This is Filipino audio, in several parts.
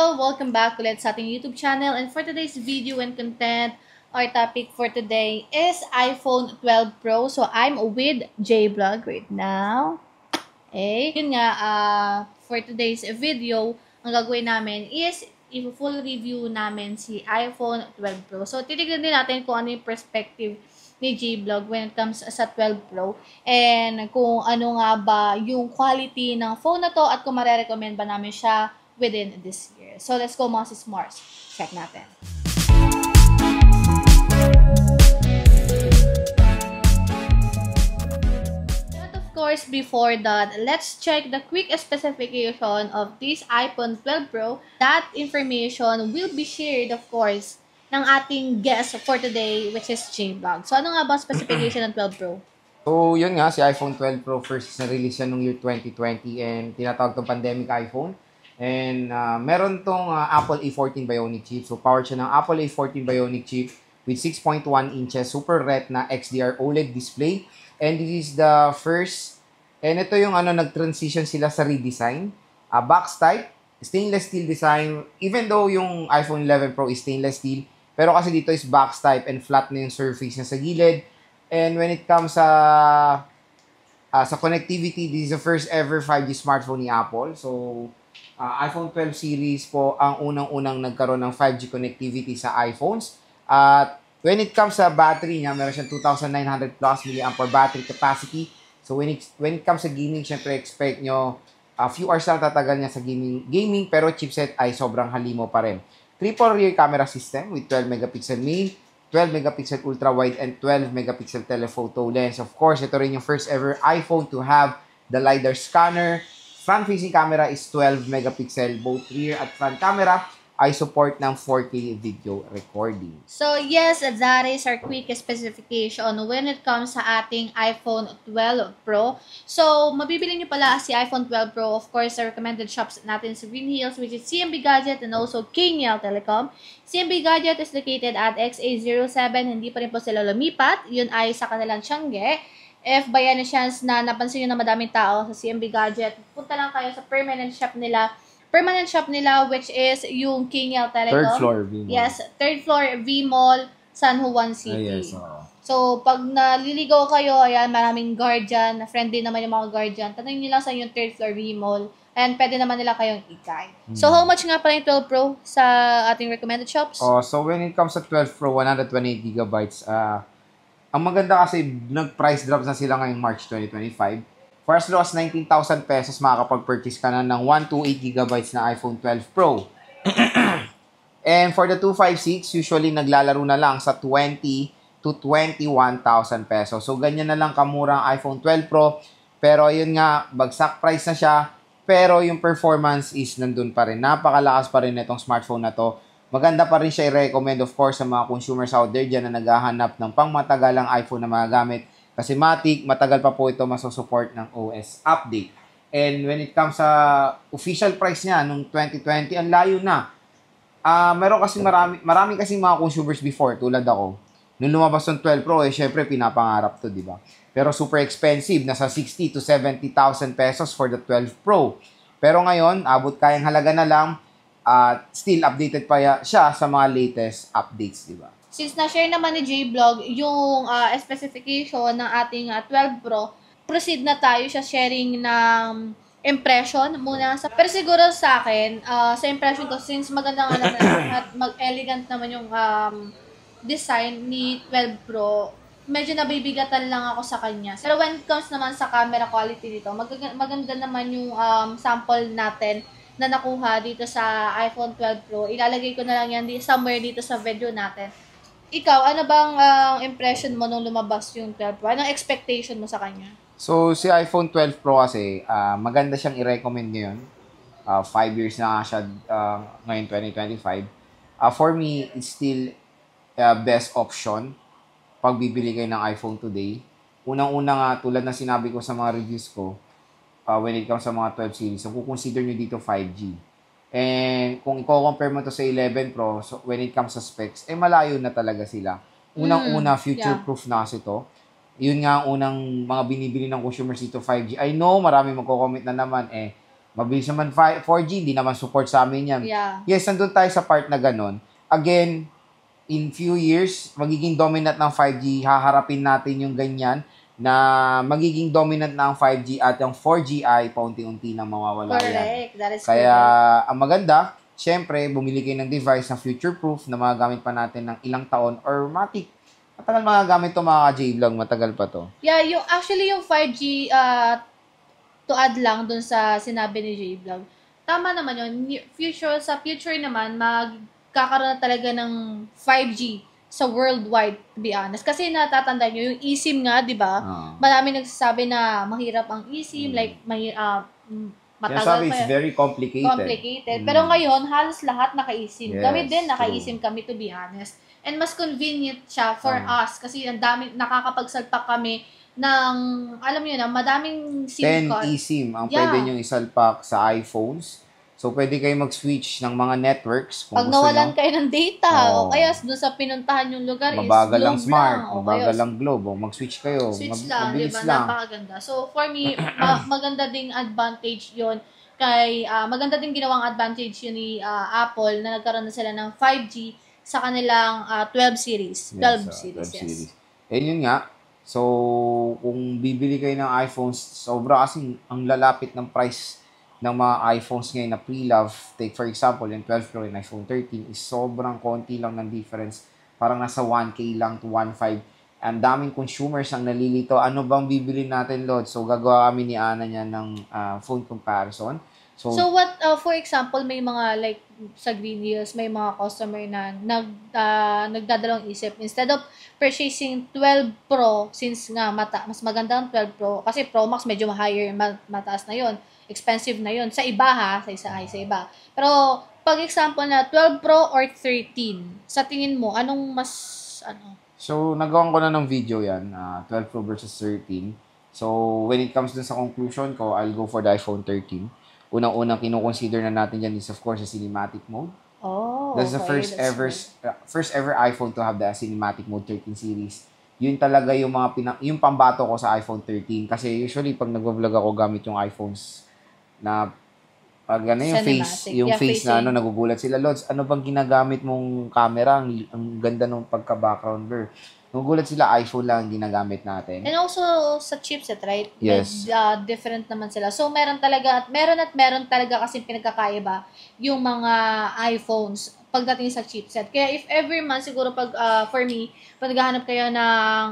Hello! Welcome back ulit sa ating YouTube channel, and for today's video and content, our topic for today is iPhone 12 Pro. So, I'm with J-Vlog right now. Yun nga, for today's video, ang gagawin namin is i-full review namin si iPhone 12 Pro. So, titignan din natin kung ano yung perspective ni J-Vlog when it comes sa 12 Pro and kung ano nga ba yung quality ng phone na to at kung marerecommend ba namin siya within this year. So, let's go mga sis Mars. Check natin. But of course, before that, let's check the quick specification of this iPhone 12 Pro. That information will be shared, of course, ng ating guest for today, which is J-Vlog. So, ano nga ba specification ng 12 Pro? So, yun nga, si iPhone 12 Pro first na-release yan noong year 2020 and tinatawag itong pandemic iPhone. And meron tong Apple A14 Bionic chip. So, powered siya ng Apple A14 Bionic chip with 6.1 inches Super Retina XDR OLED display. And this is the first, and ito yung nag-transition sila sa redesign. Box type, stainless steel design. Even though yung iPhone 11 Pro is stainless steel, pero kasi dito is box type and flat na yung surface niya sa gilid. And when it comes sa connectivity, this is the first ever 5G smartphone ni Apple. So, iPhone 12 series po ang unang-unang nagkaroon ng 5G connectivity sa iPhones. At when it comes sa battery niya, meron siyang 2,900 plus mAh battery capacity. So, when it comes sa gaming, syempre expect nyo a few hours lang tatagal niya sa gaming, pero chipset ay sobrang halimo pa rin. Triple rear camera system with 12 megapixel main, 12 megapixel ultra-wide, and 12 megapixel telephoto lens. Of course, ito rin yung first ever iPhone to have the LiDAR scanner. Front-facing camera is 12 megapixel. Both rear at front camera ay support ng 4K video recording. So, yes, that is our quick specification when it comes sa ating iPhone 12 Pro. So, mabibili nyo pala si iPhone 12 Pro. Of course, sa recommended shops natin sa Green Hills, which is CMB Gadget and also KNL Telecom. CMB Gadget is located at XA07. Hindi pa rin po sila lumipat. Yun ay sa kanilang Tiangge. If by any chance na napansin nyo na madaming tao sa CMB Gadget, punta lang kayo sa permanent shop nila. Permanent shop nila, which is yung KNL Telecom. Third floor V-Mall. Yes, third floor V-Mall, San Juan City. Yes, So, pag naliligaw kayo, ayan, maraming guardian, friendly naman yung mga guardian. Tanongin nyo lang sa yung third floor V-Mall. And pwede naman nila kayong ikay. So, how much nga pala yung 12 Pro sa ating recommended shops? So when it comes sa 12 Pro, 128 gigabytes, ang maganda kasi nag-price drop na sila ngayong March 2025. For as low as 19,000 pesos, makakapag-purchase ka na ng 128 gigabytes na iPhone 12 Pro. And for the 256, usually naglalaro na lang sa 20 to 21,000 pesos. So, ganyan na lang kamura ang iPhone 12 Pro. Pero yun nga, bagsak price na siya. Pero yung performance is nandun pa rin. Napakalakas pa rin itong smartphone na to. Maganda pa rin siya i-recommend, of course, sa mga consumers out there dyan na naghahanap ng pangmatagalang iPhone na magagamit. Kasi matagal pa po ito masusupport ng OS update. And when it comes sa official price niya, nung 2020, ang layo na. Meron kasi marami kasi mga consumers before, tulad ako. Nung lumabas ng 12 Pro, syempre pinapangarap to, di ba? Pero super expensive, nasa 60 to 70,000 pesos for the 12 Pro. Pero ngayon, abot kayang halaga na lang. Still updated pa siya sa mga latest updates, di ba? Since na-share naman ni J-Vlog yung specification ng ating 12 Pro, proceed na tayo sa sharing ng impression muna. Pero siguro sa akin, sa impression ko, since maganda nga naman at mag-elegant naman yung design ni 12 Pro, medyo nabibigatan lang ako sa kanya. Pero when it comes naman sa camera quality dito, maganda naman yung sample natin na nakuha dito sa iPhone 12 Pro. Ilalagay ko na lang yan somewhere dito sa video natin. Ikaw, ano bang impression mo nung lumabas yung 12 Pro? Anong expectation mo sa kanya? So, si iPhone 12 Pro kasi, maganda siyang i-recommend ngayon. 5 years na nga siya ngayon 2025. For me, it's still best option pag bibili kayo ng iPhone today. Unang-una nga, tulad na sinabi ko sa mga reviews ko, when it comes sa mga 12 series, so consider nyo dito 5G. And kung i-compare mo to sa 11 Pro, so when it comes sa specs, malayo na talaga sila. Unang-una, future-proof na kasi to. Yun nga ang unang mga binibili ng consumers dito 5G. I know, marami magko-comment na naman, Mabilis naman 4G, hindi naman support sa amin yan. Yeah. Yes, nandun tayo sa part na ganun. Again, in few years, magiging dominant ng 5G, haharapin natin yung ganyan na magiging dominant na ang 5G at yung 4G ay paunti-unti na mawawala yan. Correct. That is Kaya, correct. ang maganda, syempre, bumili kayo ng device na future-proof na magagamit pa natin ng ilang taon or matik. Matagal magagamit to mga J-Vlog, matagal pa to. Yeah, yung 5G, to add lang dun sa sinabi ni J-Vlog, tama naman yun. Sa future naman, magkakaroon na talaga ng 5G sa worldwide, to be honest. Kasi natatandaan nyo, yung eSIM nga, di ba? Marami nagsasabi na mahirap ang eSIM, like, matagal Sinasabi, it's very complicated. Pero ngayon, halos lahat naka-eSIM. Yes, Kami din, true. naka-eSIM kami, to be honest. And mas convenient siya for us kasi ang dami, nakakapagsalpak kami ng, alam niyo na, madaming SIM 10 card. eSIM ang Yeah. pwede nyong isalpak sa iPhones. So, pwede kayo mag-switch ng mga networks kung Pag gusto nawalan nyo. kayo ng data, Oo. o kaya doon sa pinuntahan yung lugar Mabagal is lang Globe smart, lang, o mabagal kaya lang globe. O, mag-switch kayo. switch lang, di Mabilis ba? lang. Napakaganda. So, for me, maganda ding advantage yon kay, maganda din ginawang advantage yun ni Apple na nagkaroon na sila ng 5G sa kanilang 12 series. 12 series, yes. Yun nga. So, kung bibili kayo ng iPhones, sobra kasi ang lalapit ng price ng mga iPhones ngayon na pre-love. Take for example, yung 12 Pro and iPhone 13 is sobrang konti lang ng difference. Parang nasa 1K lang to 1.5. Ang daming consumers ang nalilito. Ano bang bibili natin, Lord? So, gagawa kami ni Ana niya ng phone comparison. So what, for example, may mga like sa Green Hills, may mga customer na nagdadalawang isip. Instead of purchasing 12 Pro, since nga mas maganda ang 12 Pro, kasi Pro Max medyo higher, mataas na yon, expensive na yon. Sa iba ha, sa iba. Pero, pag example na 12 Pro or 13, sa tingin mo, anong mas, So, nagawan ko na ng video yan, 12 Pro versus 13. So, when it comes dun sa conclusion ko, I'll go for the iPhone 13. Unang-unang kinukonsider na natin dyan is, of course, the cinematic mode. Oh, That's the first ever iPhone to have the cinematic mode 13 series. Yun talaga yung yung pambato ko sa iPhone 13. Kasi usually, pag nag-vlog ako gamit yung iPhones na pag yung face na nagugulat sila, Lods, ano bang ginagamit mong camera? Ang ganda ng pagka-background blur. Nagugulat sila, iPhone lang ang ginagamit natin. And also sa chipset, right? Yes. Different naman sila. So meron talaga kasi pinagkakaiba yung mga iPhones pagdating sa chipset. Kaya if every month siguro for me, pag naghahanap kayo ng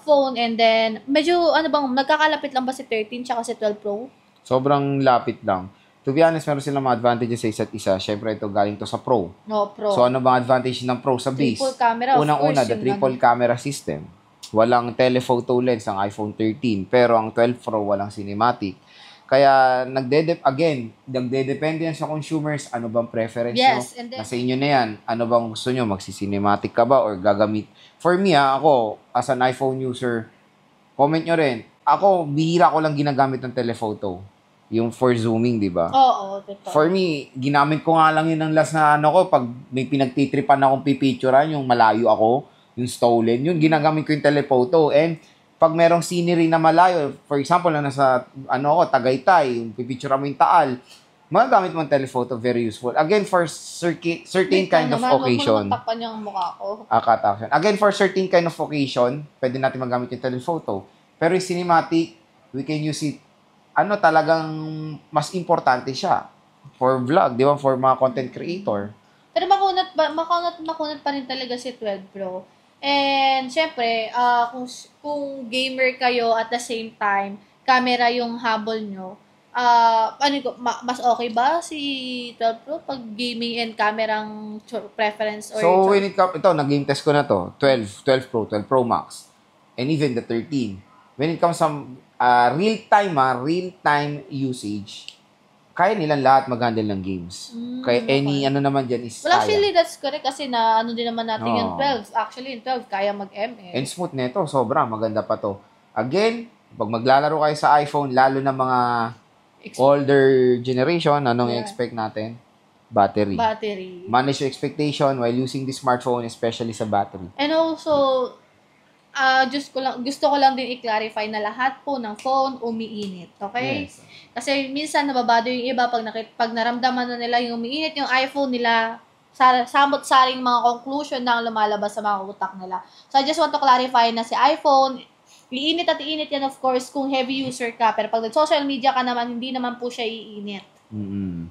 phone and then medyo nagkakalapit lang ba si 13 tsaka si 12 Pro? Sobrang lapit lang. To be honest, meron silang mga advantages sa isa't isa. Siyempre, ito galing to sa Pro. No, Pro. So, ano bang advantage ng Pro sa base? Triple camera, of Unang-una, course, the triple camera system. Walang telephoto lens ang iPhone 13. Pero ang 12 Pro, walang cinematic. Kaya, nagdedepende yan sa consumers. Ano bang preference nyo? And then, Nasa inyo na yan. Ano bang gusto nyo? Magsi-cinematic ka ba? Or gagamit? For me, ako, as an iPhone user, comment nyo rin. Ako, bihira ko lang ginagamit ng telephoto. Yung for zooming, di ba? Oo, totoo. For me, ginamit ko nga lang yun ng last na pag may pinagtitripan akong pipicturean, yung malayo ako, yung stolen, yun, ginagamit ko yung telephoto. And pag merong scenery na malayo, for example, na nasa, Tagaytay, yung pipicture mo yung Taal, magagamit mo yung telephoto, very useful. Again, for certain kind of occasion. Takpan yung mukha ko. Again, for certain kind of occasion, pwede natin magamit yung telephoto. Pero yung cinematic, we can use it talagang mas importante siya for vlog, di ba? For mga content creator. Pero makunat pa rin talaga si 12 Pro. And, syempre, kung gamer kayo at the same time, camera yung habol nyo, mas okay ba si 12 Pro pag gaming and camerang preference? So, when it comes, nag-game test ko na to, 12 Pro, 12 Pro Max, and even the 13. When it comes sa real-time usage, kaya nilang lahat mag-handle ng games. Kaya naman dyan is well, actually, that's correct kasi din naman natin yung 12. Actually, yung 12, kaya mag-ML. And smooth nito, sobra, maganda pa to. Again, pag maglalaro kayo sa iPhone, lalo na mga older generation, anong expect natin? Battery. Battery. Manage your expectation while using the smartphone, especially sa battery. And also, gusto ko lang din i-clarify na lahat po ng phone umiinit, okay? Yes. Kasi minsan nababado yung iba pag naramdaman na nila yung umiinit yung iPhone nila, samot-saring mga conclusion na lumalabas sa mga utak nila. So I just want to clarify na si iPhone, iinit at iinit yan of course kung heavy user ka, pero pag social media ka naman, hindi naman po siya iinit. Mm-hmm.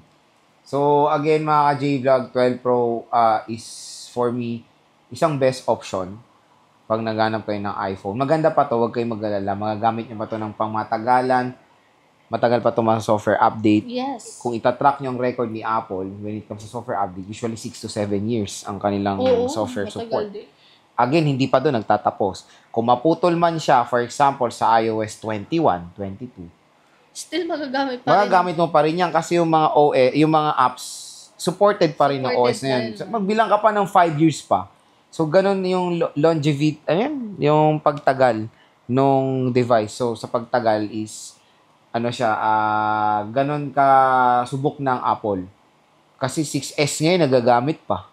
So, again, mga ka-J-Vlog, 12 Pro is, for me, isang best option pag naghanap kayo ng iPhone. Maganda pa to, huwag kayong mag-alala. Magagamit nyo pa to ng pangmatagalan. Matagal pa to mga software update. Yes. Kung itatrack nyo ang record ni Apple when it comes to software update, usually 6 to 7 years ang kanilang software support. Din. Again, hindi pa doon nagtatapos. Kung maputol man siya, for example, sa iOS 21, 22, still magagamit pa rin. magagamit mo pa rin yan kasi yung mga yung mga apps, supported pa rin ng OS na yan. So, magbilang ka pa ng 5 years pa. So, ganun yung longevity, yung pagtagal nung device. So, sa pagtagal is, ganun ka subok ng Apple. Kasi 6S ngayon nagagamit pa.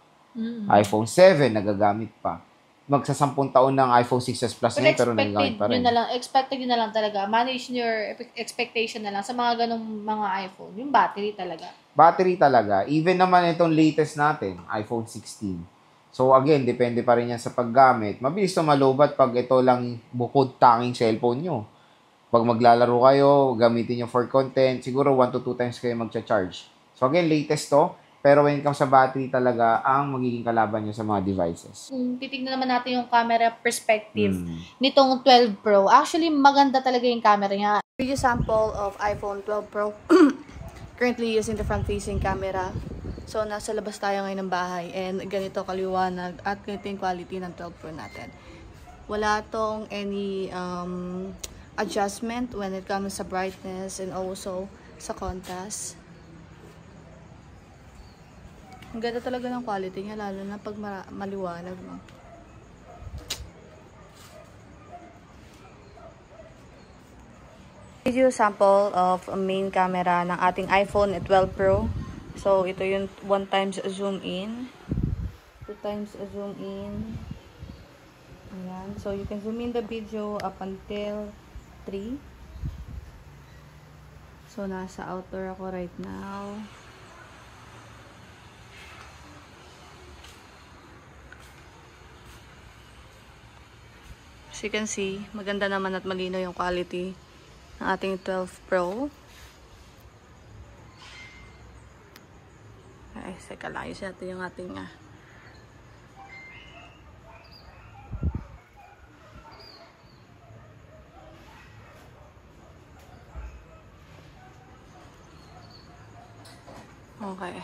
iPhone 7 nagagamit pa. Magsa-10 taon ng iPhone 6s Plus ngayon pero nagagamit pa rin. Expected yun na lang talaga. Manage your expectation na lang sa mga ganung mga iPhone. Yung battery talaga. Battery talaga. Even naman itong latest natin, iPhone 16. So again, depende pa rin yan sa paggamit. Mabilis to malobat pag ito lang bukod tanging cellphone nyo. Pag maglalaro kayo, gamitin nyo for content, siguro 1 to 2 times kayo magcha-charge. So again, latest to. Pero when it comes sa battery talaga, ang magiging kalaban nyo sa mga devices. Kung titignan naman natin yung camera perspective nitong 12 Pro, actually maganda talaga yung camera niya. Video sample of iPhone 12 Pro. Currently using the front-facing camera. So, nasa labas tayo ngayon ng bahay and ganito kaliwanag at ganito yung quality ng 12 Pro natin. Wala tong any adjustment when it comes sa brightness and also sa contrast. Ang ganda talaga ng quality niya, lalo na pag maliwanag, no? Video sample of main camera ng ating iPhone 12 Pro. So, ito yung 1 times zoom in. 2 times zoom in. Ayan. So, you can zoom in the video up until 3. So, nasa outdoor ako right now. As you can see, maganda naman at malino yung quality ng ating 12 Pro. Ay, seka lang. Ayos natin yung ating okay.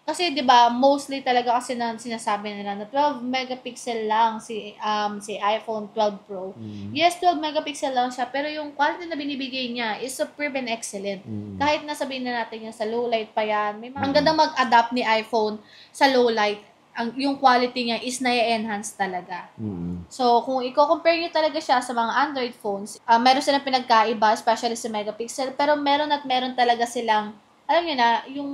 Kasi 'di ba, mostly talaga kasi na sinasabi nila na 12 megapixel lang si iPhone 12 Pro. Yes, 12 megapixel lang siya, pero yung quality na binibigay niya is superb and excellent. Kahit na sabihin na natin yan sa low light pa yan, ang ganda mag-adapt ni iPhone sa low light. Yung quality niya is na-enhance talaga. So, kung i-compare niyo talaga siya sa mga Android phones, meron silang pinagkaiba, especially sa megapixel, pero meron talaga silang, alam niyo na, yung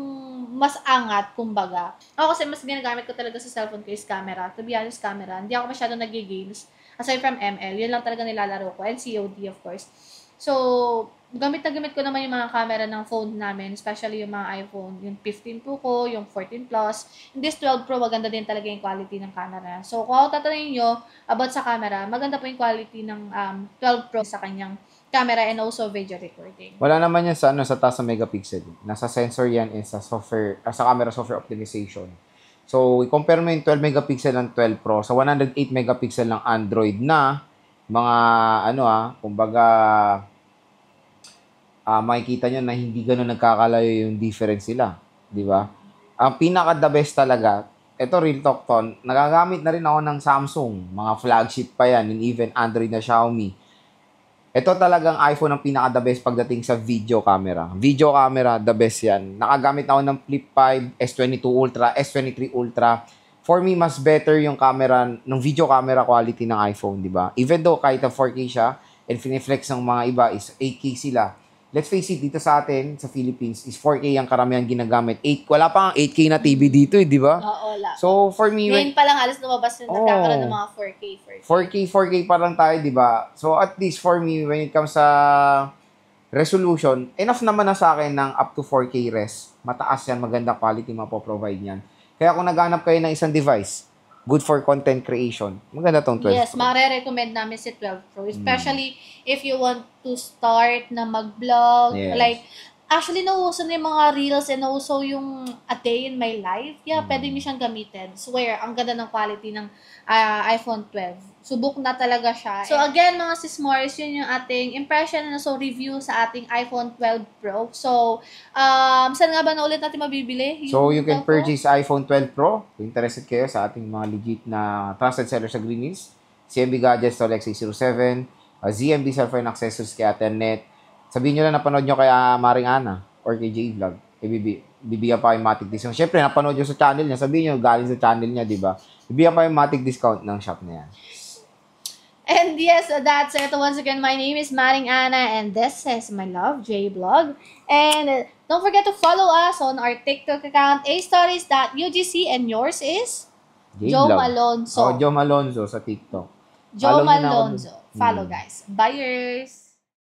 mas angat, kumbaga. Ako kasi mas ginagamit ko talaga sa cellphone ko is camera. To be honest, camera. Hindi ako masyadong nag-games. Aside from ML, yun lang talaga nilalaro ko. And COD, of course. So, gamit na gamit ko naman yung mga camera ng phone namin, especially yung mga iPhone, yung 15 Pro ko, yung 14 Plus. In this 12 Pro, maganda din talaga yung quality ng camera. So, kung ako tatanungin nyo about sa camera, maganda po yung quality ng 12 Pro sa kanyang camera and also video recording. Wala naman yan sa taas ng megapixel. Nasa sensor yan and sa software, sa camera software optimization. So, i-compare mo yung 12 megapixel ng 12 Pro sa 108 megapixel ng Android na mga, kumbaga, makikita nyo na hindi ganun nagkakalayo yung difference sila. Di ba? Ang pinaka-the best talaga, ito real talk to, nagagamit na rin ako ng Samsung, mga flagship pa yan, and even Android na Xiaomi. Ito talagang iPhone ang pinaka-the best pagdating sa video camera. Video camera, the best yan. Nakagamit na ako ng Flip 5, S22 Ultra, S23 Ultra. For me, mas better yung camera, ng video camera quality ng iPhone, di ba? Even though kahit na 4K siya, and finiflex ng mga iba is 8K sila. Let's face it, dito sa atin, sa Philippines, is 4K ang karamihan ginagamit. Wala pa nga 8K na TV dito, di ba? Oo, wala. So, for me... Ngayon pa lang halos lumabas na nagkakaroon ng mga 4K. 4K pa lang tayo, di ba? So, at least for me, when it comes sa resolution, enough naman na sa akin ng up to 4K res. Mataas yan, maganda quality mapoprovide yan. Kaya kung naghanap kayo ng isang device, good for content creation, maganda tong 12 Yes, Pro. mare-recommend namin si 12 Pro. Especially if you want to start na mag-vlog. Yes. Like, actually, nauuso na yung mga reels and nauuso yung a day in my life. Yeah, pwede nyo siyang gamitin. Swear, ang ganda ng quality ng iPhone 12. Subok na talaga siya. So, again, mga sismores, yun yung ating impression and also review sa ating iPhone 12 Pro. So, saan nga ba na ulit natin mabibili? So, you can purchase iPhone 12 Pro. Kung interested kayo sa ating mga legit na trusted seller sa Green Hills, CMB Gadgets, Tolex 607, ZMB Cellphone Accessories kay Aternet. Sabihin nyo na napanood nyo kay Maring Ana or kay J Vlog. Bibigyan pa kayo matic discount. Siyempre, napanood nyo sa channel niya. Sabihin nyo, galing sa channel niya, di ba? Bibigyan pa kayo matic discount ng shop na yan. And yes, that's it. Once again, my name is Maring Ana and this is my love, J Vlog. And don't forget to follow us on our TikTok account, astories.ugc, and yours is Joe Malonzo. Joe Malonzo sa TikTok. Joe Malonzo. Follow, guys. Buyers.